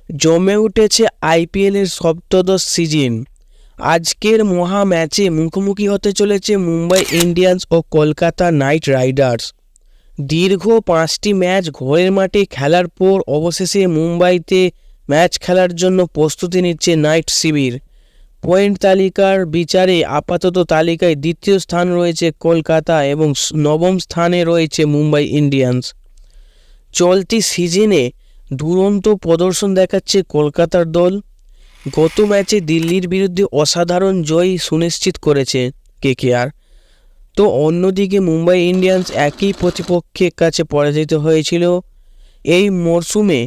জমে উঠেছে আইপিএলের সপ্তদশ সিজন। আজকের মহা ম্যাচে মুখোমুখি হতে চলেছে মুম্বাই ইন্ডিয়ান্স ও কলকাতা নাইট রাইডার্স। দীর্ঘ 5টি ম্যাচ ঘরের মাঠে খেলার পর অবশেষে মুম্বাইতে ম্যাচ খেলার জন্য প্রস্তুতি নিচ্ছে নাইট শিবির। পয়েন্ট তালিকার বিচারে আপাতত তালিকায় দ্বিতীয় স্থান রয়েছে কলকাতা এবং নবম স্থানে রয়েছে মুম্বাই ইন্ডিয়ান্স। চলতি সিজনে দুরন্ত প্রদর্শন দেখাচ্ছে কলকাতার দল। গত ম্যাচে দিল্লির বিরুদ্ধে অসাধারণ জয় সুনিশ্চিত করেছে কেকেআর। তো অন্যদিকে মুম্বাই ইন্ডিয়ান্স একই প্রতিপক্ষের কাছে পরাজিত হয়েছিল। এই মরশুমে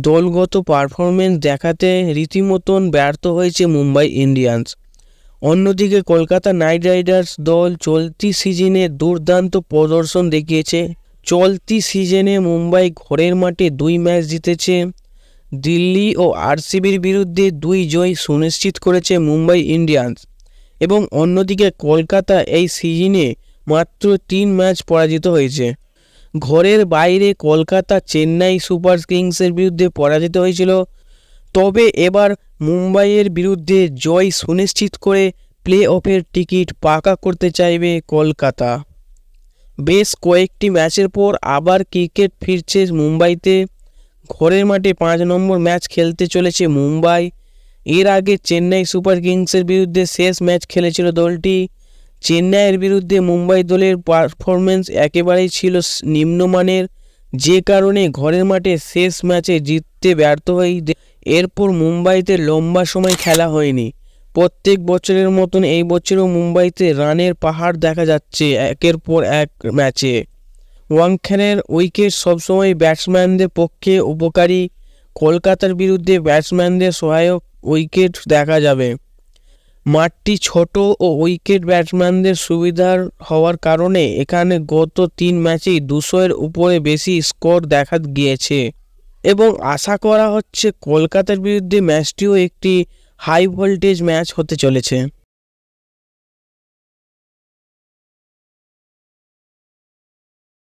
দলগত পারফরমেন্স দেখাতে রীতিমতন ব্যর্থ হয়েছে মুম্বাই ইন্ডিয়ান্স। অন্যদিকে কলকাতা নাইট রাইডার্স দল চলতি সিজনে দুর্দান্ত প্রদর্শন দেখিয়েছে। চলতি সিজনে মুম্বাই ঘরের মাঠে 2 ম্যাচ জিতেছে। দিল্লি ও আরসিবির বিরুদ্ধে 2 জয় সুনিশ্চিত করেছে মুম্বাই ইন্ডিয়ান্স এবং অন্যদিকে কলকাতা এই সিজনে মাত্র 3 ম্যাচ পরাজিত হয়েছে। ঘরের বাইরে কলকাতা চেন্নাই সুপার কিংসের বিরুদ্ধে পরাজিত হয়েছিল। তবে এবার মুম্বাইয়ের বিরুদ্ধে জয় সুনিশ্চিত করে প্লে অফের টিকিট পাকা করতে চাইবে কলকাতা। বেশ কয়েকটি ম্যাচের পর আবার ক্রিকেট ফিরছে মুম্বাইতে। ঘরের মাঠে 5 নম্বর ম্যাচ খেলতে চলেছে মুম্বাই। এর আগে চেন্নাই সুপার কিংসের বিরুদ্ধে শেষ ম্যাচ খেলেছিল দলটি। চেন্নাইয়ের বিরুদ্ধে মুম্বাই দলের পারফরমেন্স একেবারেই ছিল নিম্নমানের, যে কারণে ঘরের মাঠে শেষ ম্যাচে জিততে ব্যর্থ হয়। এরপর মুম্বাইতে লম্বা সময় খেলা হয়নি। প্রত্যেক বছরের মতন এই বছরও মুম্বাইতে রানের পাহাড় দেখা যাচ্ছে একের পর এক ম্যাচে। ওয়াংখেড়ের উইকেট সবসময় ব্যাটসম্যানদের পক্ষে উপকারী। কলকাতার বিরুদ্ধে ব্যাটসম্যানদের সহায়ক উইকেট দেখা যাবে। মাঠটি ছোট ও উইকেট ব্যাটসম্যানদের সুবিধার হওয়ার কারণে এখানে গত 3 ম্যাচেই 200-এর উপরে বেশি স্কোর দেখা গিয়েছে এবং আশা করা হচ্ছে কলকাতার বিরুদ্ধে ম্যাচটিও একটি হাই ভোল্টেজ ম্যাচ হতে চলেছে।